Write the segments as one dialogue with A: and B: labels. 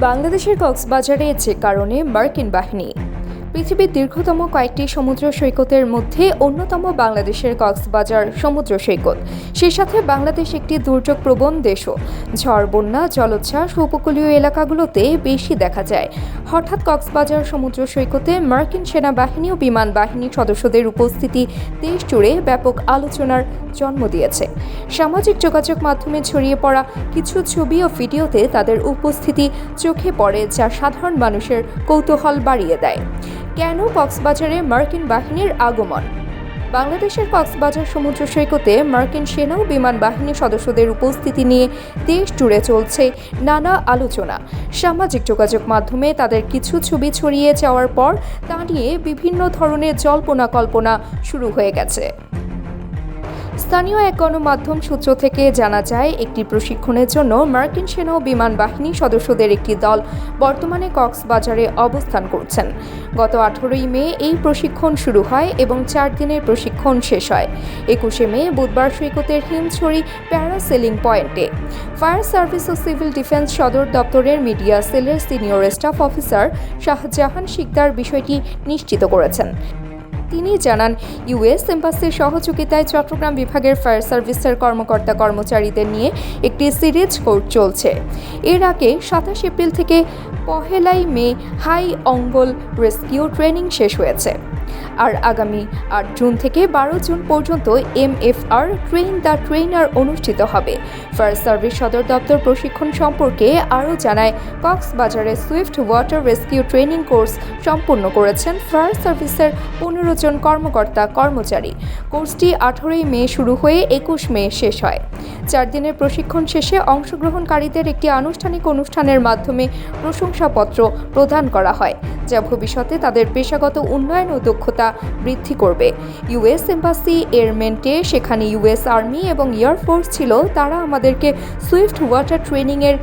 A: বাংলাদেশের কক্সবাজারে যে কারণে মার্কিন বাহিনী পৃথিবীর দীর্ঘতম কয়েকটি সমুদ্র সৈকতের মধ্যে অন্যতম বাংলাদেশের কক্সবাজার সমুদ্র সৈকত। সেই সাথে বাংলাদেশ একটি দুর্যোগপ্রবণ দেশও। ঝড়, বন্যা, জলোচ্ছ্বাস উপকূলীয় এলাকাগুলোতে বেশি দেখা যায়। হঠাৎ কক্সবাজার সমুদ্র সৈকতে মার্কিন সেনাবাহিনী ও বিমান বাহিনীর সদস্যদের উপস্থিতি দেশ জুড়ে ব্যাপক আলোচনার জন্ম দিয়েছে। সামাজিক যোগাযোগ মাধ্যমে ছড়িয়ে পড়া কিছু ছবি ও ভিডিওতে তাদের উপস্থিতি চোখে পড়ে, যা সাধারণ মানুষের কৌতূহল বাড়িয়ে দেয়। কেন কক্সবাজারে মার্কিন বাহিনীর আগমন? বাংলাদেশের কক্সবাজার সমুদ্র সৈকতে মার্কিন সেনা ও বিমান বাহিনীর সদস্যদের উপস্থিতি নিয়ে দেশ জুড়ে চলছে নানা আলোচনা। সামাজিক যোগাযোগ মাধ্যমে তাদের কিছু ছবি ছড়িয়ে যাওয়ার পর তা নিয়ে বিভিন্ন ধরনের জল্পনা কল্পনা শুরু হয়ে গেছে। স্থানীয় এক গণমাধ্যম সূত্র থেকে জানা যায়, একটি প্রশিক্ষণের জন্য মার্কিন সেনা ও বিমান বাহিনী সদস্যদের একটি দল বর্তমানে কক্সবাজারে অবস্থান করছেন। গত 18 মে এই প্রশিক্ষণ শুরু হয় এবং 4 দিনের প্রশিক্ষণ শেষ হয় 21 মে বুধবার সৈকতের হিমছড়ি প্যারাসেলিং পয়েন্টে। ফায়ার সার্ভিস ও সিভিল ডিফেন্স সদর দপ্তরের মিডিয়া সেলের senior staff officer Shahjahan Sikder বিষয়টি নিশ্চিত করেছেন। তিনি জানান, ইউএস এম্বাসির সহযোগিতায় চট্টগ্রাম বিভাগের ফায়ার সার্ভিসের কর্মচারীদের নিয়ে একটি সিরিজ কোর্স চলছে। এর আগে 27 এপ্রিল থেকে 1 মে হাই অঙ্গল রেস্কিউ ট্রেনিং শেষ হয়েছে। আর আগামী 8 জুন থেকে 12 জুন পর্যন্ত MFR ট্রেন দ্য ট্রেনার অনুষ্ঠিত হবে। ফায়ার সার্ভিস সদর দপ্তর প্রশিক্ষণ সম্পর্কে আরও জানায়, কক্সবাজারে Swift water rescue training course সম্পন্ন করেছেন ফায়ার সার্ভিসের 15 জন কর্মচারী। কোর্সটি 18 মে শুরু হয়ে 21 মে শেষ হয়। 4 দিনের প্রশিক্ষণ শেষে অংশগ্রহণকারীদের একটি আনুষ্ঠানিক অনুষ্ঠানের মাধ্যমে প্রশংসাপত্র প্রদান করা হয়, যা ভবিষ্যতে তাদের পেশাগত উন্নয়ন ও দক্ষতা বৃদ্ধি করবে। ইউএস এম্বাসি এয়ারমেন্টে সেখানে ইউএস আর্মি এবং এয়ারফোর্স ছিল। তারা আমাদেরকে সুইফট ওয়াটার ট্রেনিংয়ের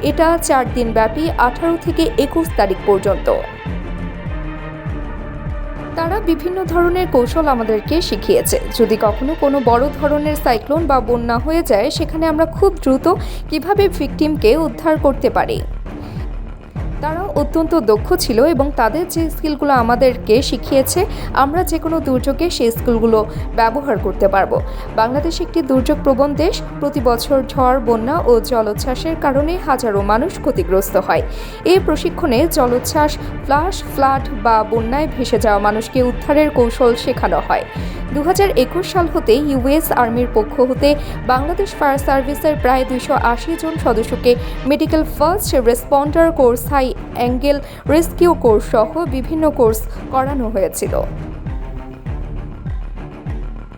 A: এটা 4 দিন ব্যাপী 18 থেকে 21 তারিখ পর্যন্ত। তারা বিভিন্ন ধরনের কৌশল আমাদেরকে শিখিয়েছে। যদি কখনো কোনো বড় ধরনের সাইক্লোন বা বন্যা হয়ে যায়, সেখানে আমরা খুব দ্রুত কিভাবে ভিকটিমকে উদ্ধার করতে পারি। তারা অত্যন্ত দক্ষ ছিল এবং তাদের যে স্কিলগুলো আমাদেরকে শিখিয়েছে, আমরা যে কোনো দুর্যোগে সেই স্কিলগুলো ব্যবহার করতে পারবো। বাংলাদেশ একটি দুর্যোগপ্রবণ দেশ। প্রতি বছর ঝড়, বন্যা ও জলোচ্ছ্বাসের কারণে হাজারো মানুষ ক্ষতিগ্রস্ত হয়। এই প্রশিক্ষণে জলোচ্ছ্বাস, ফ্লাড বা বন্যায় ভেসে যাওয়া মানুষকে উদ্ধারের কৌশল শেখানো হয়। 2021 সাল হতে ইউএস আর্মির পক্ষ হতে বাংলাদেশ ফায়ার সার্ভিসের প্রায় 280 জন সদস্যকে medical first responder course, high angle rescue course সহ বিভিন্ন কোর্স করানো হয়েছিল।